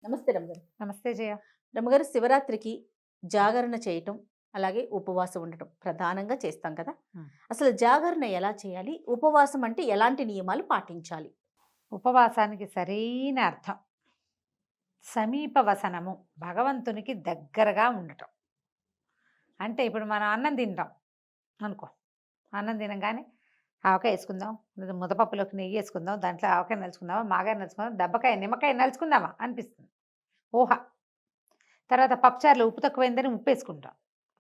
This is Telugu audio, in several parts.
నమస్తే రమ్మగారు. నమస్తే జయ. రమ్మగారు, శివరాత్రికి జాగరణ చేయటం, అలాగే ఉపవాసం ఉండటం ప్రధానంగా చేస్తాం కదా! హ్మ్. అసలు జాగరణ ఎలా చేయాలి? ఉపవాసం అంటే ఎలాంటి నియమాలు పాటించాలి? ఉపవాసానికి సరైన అర్థం సమీప వసనము, భగవంతునికి దగ్గరగా ఉండటం. అంటే ఇప్పుడు మనం అన్నం తింటాం అనుకో, అన్నం తినంగానే ఆవకాయ వేసుకుందాం, లేదా ముద్దపప్పులోకి నెయ్యి వేసుకుందాం, దాంట్లో ఆవకాయ నలుచుకుందామా, మాగాయ నలుచుకుందాం, దెబ్బకాయ నిమ్మకాయ నలుచుకుందామా అనిపిస్తుంది ఊహ. తర్వాత పప్పుచారులో ఉప్పు తక్కువైందని ఉప్పు వేసుకుంటాం.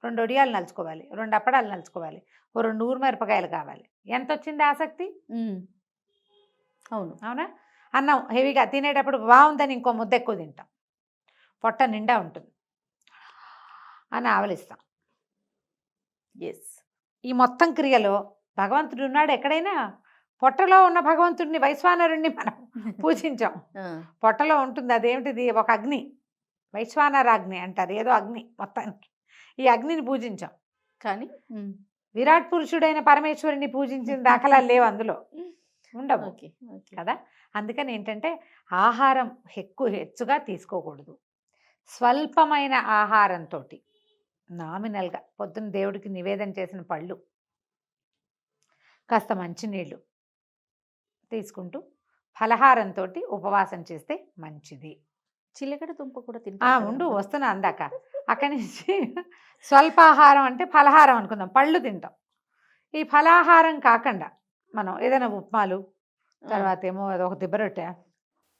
2 వడియాలు నలుచుకోవాలి, 2 అప్పడాలు నలుచుకోవాలి, ఓ 2 ఊరుమిరపకాయలు కావాలి. ఎంత వచ్చింది ఆసక్తి? హ్మ్. అవును. అవునా? అన్నం హెవీగా తినేటప్పుడు బాగుందని ఇంకో ముద్ద ఎక్కువ తింటాం, పొట్ట నిండా ఉంటుంది అని ఆవలిస్తాం. యెస్. ఈ మొత్తం క్రియలో భగవంతుడు ఉన్నాడు ఎక్కడైనా. పొట్టలో ఉన్న భగవంతుడిని, వైశ్వానరుణ్ణి మనం పూజించాం. ఆ! పొట్టలో ఉంటుంది, అదేమిటిది, ఒక అగ్ని, వైశ్వానరాగ్ని అంటారు, ఏదో అగ్ని మొత్తానికి. ఈ అగ్నిని పూజించాం. కానీ హ్మ్. విరాట్ పురుషుడైన పరమేశ్వరుని పూజించిన దాఖలాలు లేవు అందులో, ఉండవు ఓకే. ఓకే. కదా. అందుకని ఏంటంటే ఆహారం హెచ్చుగా తీసుకోకూడదు. స్వల్పమైన ఆహారంతో, నామినల్గా పొద్దున్న దేవుడికి నివేదన చేసిన పళ్ళు, కాస్త మంచినీళ్ళు తీసుకుంటూ ఫలహారంతో ఉపవాసం చేస్తే మంచిది. చిలకడ దుంప కూడా తింటారు కదా ఉండు, రమ్మగారు? వస్తున్నా అందాక. అక్కడి నుంచి స్వల్పాహారం అంటే ఫలహారం అనుకుందాం, పళ్ళు తింటాం. ఈ ఫలాహారం కాకుండా మనం ఏదైనా ఉప్మాలు, ఆ! తర్వాత ఏమో అదొక దిబ్బరొట్టె,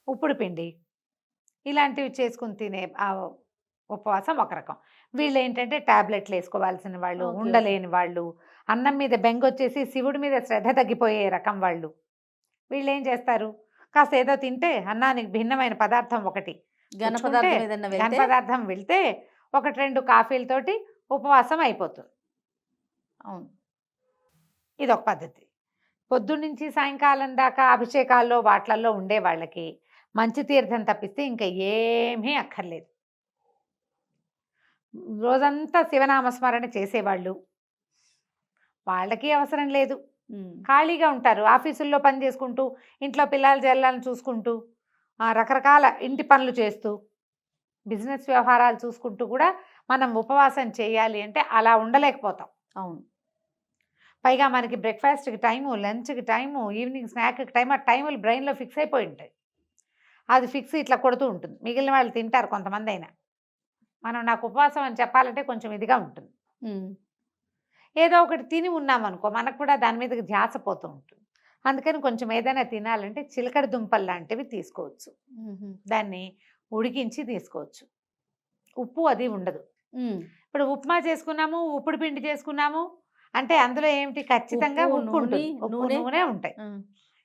ఉప్పుడు పిండి, ఇలాంటివి చేసుకుని తినే ఉపవాసం ఒక రకం. వీళ్ళు ఏంటంటే టాబ్లెట్లు వేసుకోవాల్సిన వాళ్ళు, ఓకే. ఓకే. ఉండలేని వాళ్ళు, అన్నం మీద బెంగొచ్చేసి శివుడి మీద శ్రద్ధ తగ్గిపోయే రకం వాళ్ళు. వీళ్ళు ఏం చేస్తారు, కాస్త ఏదో తింటే అన్నానికి భిన్నమైన పదార్థం ఒకటి ఘన పుచ్చుకుంటే, పదార్థం ఏదన్నా ఘన వెళ్తే పదార్థం వెళ్తే 1, 2 కాఫీలతోటి ఉపవాసం అయిపోతుంది. అవును. ఇదొక పద్ధతి. పొద్దున్నుంచి సాయంకాలం దాకా అభిషేకాల్లో వాట్లల్లో ఉండే వాళ్ళకి మంచి తీర్థం తప్పిస్తే ఇంకా ఏమీ అక్కర్లేదు. రోజంతా శివనామస్మరణ చేసేవాళ్ళు, వాళ్ళకి అవసరం లేదు. హ్మ్. ఖాళీగా ఉంటారు, ఆఫీసుల్లో పని చేసుకుంటూ, ఇంట్లో పిల్లల జల్లాలను చూసుకుంటూ, రకరకాల ఇంటి పనులు చేస్తూ, బిజినెస్ వ్యవహారాలు చూసుకుంటూ కూడా మనం ఉపవాసం చేయాలి అంటే అలా ఉండలేకపోతాం. అవును. పైగా మనకి బ్రేక్ఫాస్ట్కి టైము, లంచ్కి టైము, ఈవినింగ్ స్నాక్కి టైం, ఆ టైములు బ్రెయిన్లో ఫిక్స్ అయిపోయి ఉంటాయి. అది ఫిక్స్ ఇట్లా కొడుతూ ఉంటుంది. మిగిలిన వాళ్ళు తింటారు కొంతమంది అయినా. మనం నాకు ఉపవాసం అని చెప్పాలంటే కొంచెం ఇదిగా ఉంటుంది. హ్మ్. ఏదో ఒకటి తిని ఉన్నామనుకో, మనకు కూడా దాని మీదకి ధ్యాస పోతూ ఉంటుంది. అందుకని కొంచెం ఏదైనా తినాలంటే చిలకడ దుంపలు లాంటివి తీసుకోవచ్చు. హుహు. దాన్ని ఉడికించి తీసుకోవచ్చు. ఉప్పు అది ఉండదు. హ్మ్. ఇప్పుడు ఉప్మా చేసుకున్నాము, ఉప్పుడు పిండి చేసుకున్నాము అంటే అందులో ఏమిటి, ఖచ్చితంగా ఉప్పు, ఉప్పు నూనె, ఉంటుంది, ఉప్పు నూనె. నూనె ఉంటాయి. ఆ!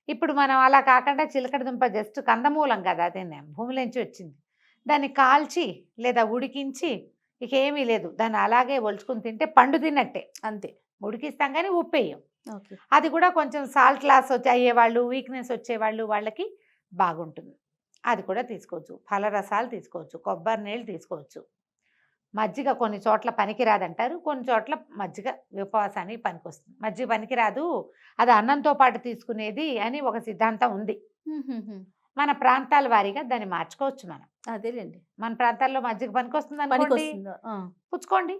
ఇప్పుడు మనం అలా కాకుండా చిలకడ దుంప జస్ట్ కందమూలం కదా, అదే భూమిలోంచి వచ్చింది. దాన్ని కాల్చి లేదా ఉడికించి, ఇక ఏమీ లేదు, దాన్ని అలాగే ఒలుచుకుని తింటే పండు తిన్నట్టే. అంతే. ఉడికిస్తాం కానీ ఉప్పేయం. ఓకే. అది కూడా కొంచెం సాల్ట్ లాస్ అయ్యేవాళ్ళు, వీక్నెస్ వచ్చేవాళ్ళు, వాళ్ళకి బాగుంటుంది. అది కూడా తీసుకోవచ్చు. ఫలరసాలు తీసుకోవచ్చు, కొబ్బరి నీళ్ళు తీసుకోవచ్చు. మజ్జిగ కొన్ని చోట్ల పనికిరాదంటారు, కొన్ని చోట్ల మజ్జిగ ఉపవాసానికి పనికొస్తుంది. మజ్జిగ పనికిరాదు, అది అన్నంతో పాటు తీసుకునేది అని ఒక సిద్ధాంతం ఉంది. హుహుహు. మన ప్రాంతాల వారీగా దాన్ని మార్చుకోవచ్చు మనం. అదేలెండి. మన ప్రాంతాల్లో మజ్జిగ పనికొస్తుంది అనుకోండి, పనికొస్తుందా? ఆ! పుచ్చుకోండి.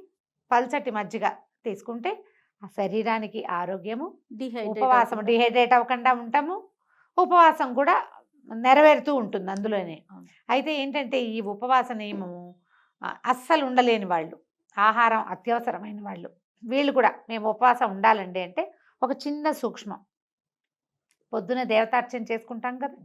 పల్చటి మజ్జిగ తీసుకుంటే ఆ శరీరానికి ఆరోగ్యము, డీహైడ్రేట్ ఉపవాసం అవ్వకుండా. డిహైడ్రేట్ అవ్వకుండా ఉంటాము, ఉపవాసం కూడా నెరవేరుతూ ఉంటుంది అందులోనే. అవును. అయితే ఏంటంటే ఈ ఉపవాస నియమము అస్సలు ఉండలేని వాళ్ళు, ఆహారం అత్యవసరమైన వాళ్ళు, వీళ్ళు కూడా మేము ఉపవాసం ఉండాలండి అంటే ఒక చిన్న సూక్ష్మం. పొద్దున దేవతార్చన చేసుకుంటాం కదా,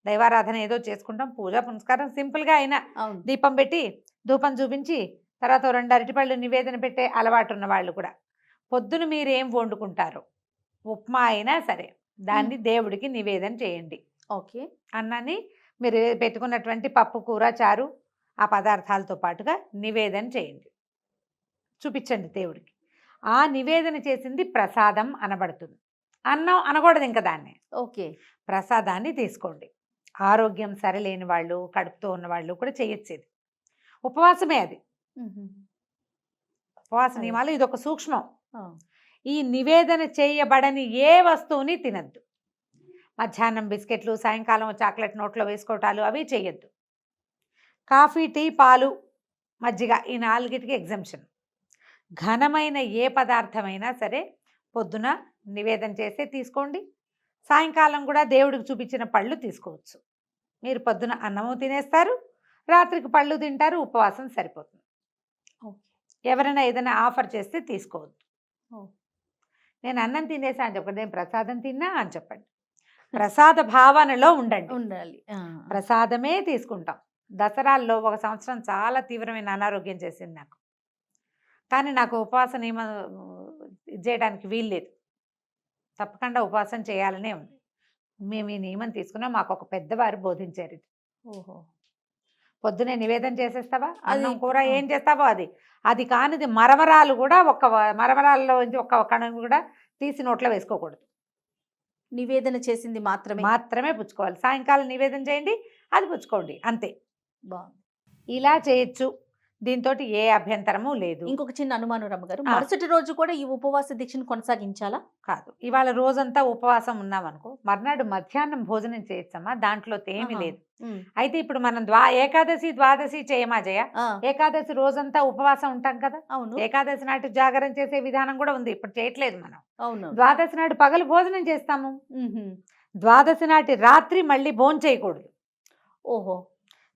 దైవారాధన ఏదో చేసుకుంటాం, పూజ పునస్కారం సింపుల్గా అయినా అవును. దీపం పెట్టి ధూపం చూపించి తర్వాత ఓ 2 అరటిపళ్ళు నివేదన పెట్టే అలవాటు ఉన్న వాళ్ళు కూడా పొద్దున మీరేం వండుకుంటారో, ఉప్మా అయినా సరే దాన్ని దేవుడికి నివేదన చేయండి. ఓకే. అన్నాన్ని మీరు పెట్టుకున్నటువంటి పప్పు, కూర, చారు, ఆ పదార్థాలతో పాటుగా నివేదన చేయండి, చూపించండి దేవుడికి. ఆ నివేదన చేసింది ప్రసాదం అనబడుతుంది. అన్నం అనకూడదు ఇంకా దాన్ని. ఓకే. ప్రసాదాన్ని తీసుకోండి. ఆరోగ్యం సరిలేని వాళ్ళు, కడుపుతో ఉన్నవాళ్ళు కూడా చేయొచ్చు ఇది. ఉపవాసమే అది. హుహు. ఉపవాస అదే. నియమాలు ఇదొక సూక్ష్మం. ఆ! ఈ నివేదన చేయబడని ఏ వస్తువుని తినద్దు. మధ్యాహ్నం బిస్కెట్లు, సాయంకాలం చాక్లెట్ నోట్లో వేసుకోవటాలు అవి చేయొద్దు. కాఫీ, టీ, పాలు, మజ్జిగ ఈ 4కి ఎగ్జంప్షన్. ఘనమైన ఏ పదార్థమైనా సరే పొద్దున నివేదన చేసే తీసుకోండి. సాయంకాలం కూడా దేవుడికి చూపించిన పళ్ళు తీసుకోవచ్చు. మీరు పొద్దున అన్నము తినేస్తారు, రాత్రికి పళ్ళు తింటారు, ఉపవాసం సరిపోతుంది. ఓకే. ఎవరైనా ఏదైనా ఆఫర్ చేస్తే తీసుకోవద్దు. ఓ. నేను అన్నం తినేసా అని చెప్పండి, నేను ప్రసాదం తిన్నా అని చెప్పండి. ప్రసాద భావనలో ఉండండి. ఉండాలి. ప్రసాదమే తీసుకుంటాం. దసరాల్లో ఒక సంవత్సరం చాలా తీవ్రమైన అనారోగ్యం చేసింది నాకు. కానీ నాకు ఉపవాస నియమం చేయడానికి వీల్లేదు. తప్పకుండా ఉపవాసం చేయాలనే ఉంది. మేము ఈ నియమం తీసుకున్నాం. మాకు ఒక పెద్దవారు బోధించారు ఇది. ఓహో. పొద్దునే నివేదన చేసేస్తావా, అది అన్నం కూర ఏం చేస్తావో అది అది కానిది మరమరాలు కూడా మరమరాల్లో ఒక కణం కూడా తీసి నోట్లో వేసుకోకూడదు. నివేదన చేసింది మాత్రమే పుచ్చుకోవాలి. సాయంకాలం నివేదన చేయండి, అది పుచ్చుకోండి, అంతే. బాగుంది. ఇలా చేయొచ్చు. దీంతో ఏ అభ్యంతరము లేదు. ఇంకొక చిన్న అనుమానం రమ్మగారు, మరుసటి రోజు కూడా ఈ ఉపవాస దీక్షను కొనసాగించాలా? కాదు, ఇవాళ రోజంతా ఉపవాసం ఉన్నామనుకో, మర్నాడు మధ్యాహ్నం భోజనం చేయొచ్చమ్మా, దాంట్లో ఏమీ లేదు. అయితే ఇప్పుడు మనం ఏకాదశి, ద్వాదశి చేయమా జయ? ఏకాదశి రోజంతా ఉపవాసం ఉంటాం కదా. అవును. ఏకాదశి నాటి జాగరణ చేసే విధానం కూడా ఉంది, ఇప్పుడు చేయట్లేదు మనం. అవును. ద్వాదశి నాటి పగలు భోజనం చేస్తాము. ద్వాదశి నాటి రాత్రి మళ్ళీ భోజనం చేయకూడదు. ఓహో.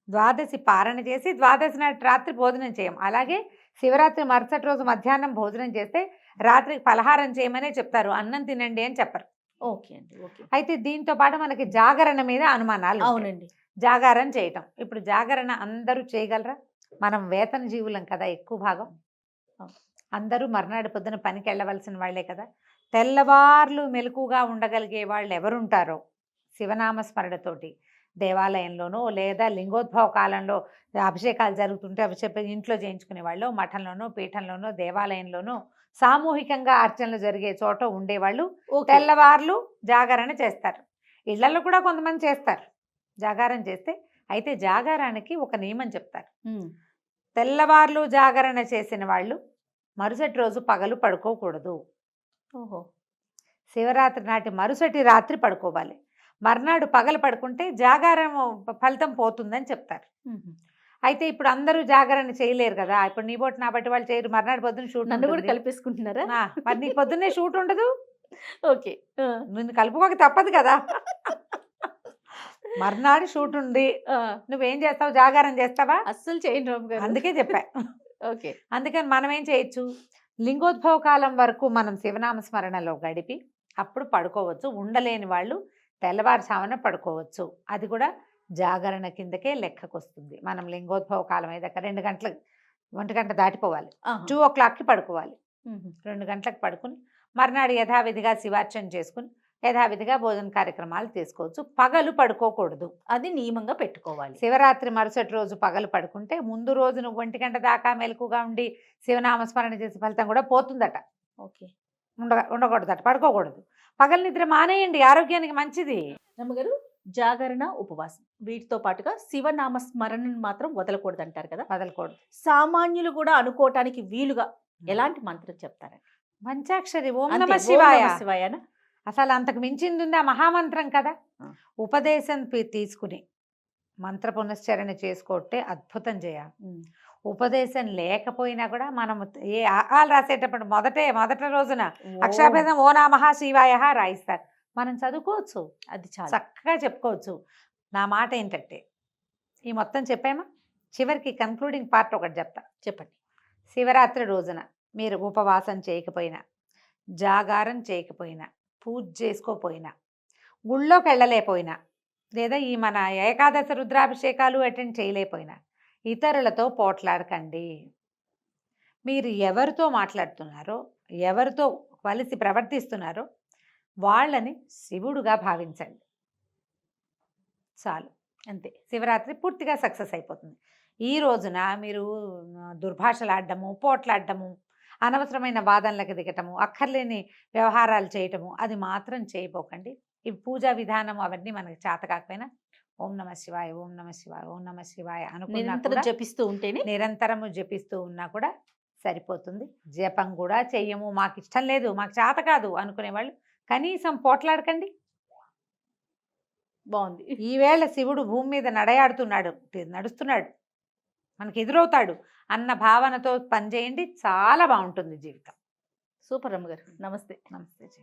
ద్వాదశి పారణ చేసి ద్వాదశి నాటి రాత్రి భోజనం చేయం. అలాగే శివరాత్రి మరుసటి రోజు మధ్యాహ్నం భోజనం చేస్తే రాత్రికి పలహారం చేయమనే చెప్తారు, అన్నం తినండి అని చెప్పరు. ఓకే అండి. ఓకే. అయితే దీంతో పాటు మనకి జాగరణ మీద అనుమానాలు. అవునండి. జాగారం చేయటం, ఇప్పుడు జాగరణ అందరూ చేయగలరా? మనం వేతన జీవులం కదా ఎక్కువ భాగం. అందరూ మర్నాడు పొద్దున పనికి వెళ్ళవలసిన వాళ్లే కదా. తెల్లవార్లు మెలకుగా ఉండగలిగే వాళ్ళు ఎవరుంటారో శివనామస్మరణతోటి దేవాలయంలోనో లేదా లింగోద్భవ కాలంలో అభిషేకాలు జరుగుతుంటే అభిషేకం ఇంట్లో చేయించుకునే వాళ్ళు, మఠంలోనో పీఠంలోనో దేవాలయంలోనో సామూహికంగా అర్చనలు జరిగే చోట ఉండేవాళ్ళు తెల్లవార్లు జాగరణ చేస్తారు. ఇళ్లలో కూడా కొంతమంది చేస్తారు జాగారం చేస్తే. అయితే జాగారానికి ఒక నియమం చెప్తారు. తెల్లవార్లు జాగరణ చేసిన వాళ్ళు మరుసటి రోజు పగలు పడుకోకూడదు. ఓహో. శివరాత్రి నాటి మరుసటి రాత్రి పడుకోవాలి. మర్నాడు పగలు పడుకుంటే జాగారం ఫలితం పోతుందని చెప్తారు. అయితే ఇప్పుడు అందరూ జాగరణ చేయలేరు కదా. ఇప్పుడు నీ బోటి నా బట్టి వాళ్ళు చేయరు. మర్నాడు పొద్దున్న షూట్. నన్ను కూడా కలిపేసుకుంటున్నారా? మరి నీ పొద్దున్నే షూట్ ఉండదు. ఓకే. నిన్ను కలుపుకోక తప్పదు కదా. మర్నాడు షూట్ ఉంది, నువ్వేం చేస్తావు? జాగారం చేస్తావా? అస్సలు చేయను రామ్ గారు. అందుకే చెప్పా. ఓకే. అందుకని మనం ఏం చేయొచ్చు, లింగోద్భవ కాలం వరకు మనం శివనామస్మరణలో గడిపి అప్పుడు పడుకోవచ్చు. ఉండలేని వాళ్ళు తెల్లవారుజామున పడుకోవచ్చు. అది కూడా జాగరణ కిందకే లెక్కకు వస్తుంది. మనం లింగోద్భవ కాలం అయ్యాక 2 గంటలకు 1 గంట దాటిపోవాలి. 2 o'clockకి పడుకోవాలి. 2 గంటలకు పడుకుని మర్నాడు యథావిధిగా శివార్చన చేసుకుని యథావిధిగా భోజన కార్యక్రమాలు తీసుకోవచ్చు. పగలు పడుకోకూడదు, అది నియమంగా పెట్టుకోవాలి. శివరాత్రి మరుసటి రోజు పగలు పడుకుంటే ముందు రోజు నువ్వు 1 గంట దాకా మెలకుగా ఉండి శివనామస్మరణ చేసే ఫలితం కూడా పోతుందట. ఓకే. ఉండకూడదట, పడుకోకూడదు. పగలు నిద్ర మానేయండి, ఆరోగ్యానికి మంచిది. రమ్మగారు, జాగరణ, ఉపవాసం వీటితో పాటుగా శివనామ స్మరణను మాత్రం వదలకూడదు అంటారు కదా. వదలకూడదు. సామాన్యులు కూడా అనుకోవటానికి వీలుగా ఎలాంటి మంత్రం చెప్తారండి? పంచాక్షరి ఓం నమ శివాయ. శివాయన అసలు అంతకు మించింది ఉంది, ఆ మహామంత్రం కదా. ఉపదేశం తీసుకుని మంత్ర పునశ్చరణ చేసుకోవటే అద్భుతం చేయాలి. ఉపదేశం లేకపోయినా కూడా మనము ఏ ఆలు రాసేటప్పుడు మొదట రోజున అక్షరాభేదం ఓ నమః శివాయ రాయిస్తారు. మనం చదువుకోవచ్చు, అది చాలా చక్కగా చెప్పుకోవచ్చు. నా మాట ఏంటంటే ఈ మొత్తం చెప్పామా, చివరికి కన్క్లూడింగ్ పార్ట్ ఒకటి చెప్తా. చెప్పండి. శివరాత్రి రోజున మీరు ఉపవాసం చేయకపోయినా, జాగారం చేయకపోయినా, పూజ చేసుకోపోయినా, గుళ్ళోకి వెళ్ళలేకపోయినా, లేదా ఈ మన ఏకాదశి రుద్రాభిషేకాలు అటెండ్ చేయలేకపోయినా ఇతరులతో పోట్లాడకండి. మీరు ఎవరితో మాట్లాడుతున్నారో, ఎవరితో కలిసి ప్రవర్తిస్తున్నారో వాళ్ళని శివుడుగా భావించండి. చాలు, అంతే. శివరాత్రి పూర్తిగా సక్సెస్ అయిపోతుంది. ఈ రోజున మీరు దుర్భాషలాడడము, పోట్లాడడము, అనవసరమైన వాదనలకు దిగటము, అక్కర్లేని వ్యవహారాలు చేయటము అది మాత్రం చేయబోకండి. ఈ పూజా విధానం అవన్నీ మనకి చేత కాకపోయినా ఓం నమ శివాయ, ఓం నమ శివాయ, ఓం నమ శివాయ అనుకున్నా జపిస్తూ ఉంటేనే, నిరంతరము జపిస్తూ ఉన్నా కూడా సరిపోతుంది. జపం కూడా చెయ్యము, మాకు ఇష్టం లేదు, మాకు చేత కాదు అనుకునే వాళ్ళు కనీసం పోట్లాడకండి. బాగుంది. ఈవేళ శివుడు భూమి మీద నడుస్తున్నాడు. మనకి ఎదురవుతాడు అన్న భావనతో పనిచేయండి, చాలా బాగుంటుంది జీవితం. సూపర్ రమ్మగారు. నమస్తే. నమస్తే జీ.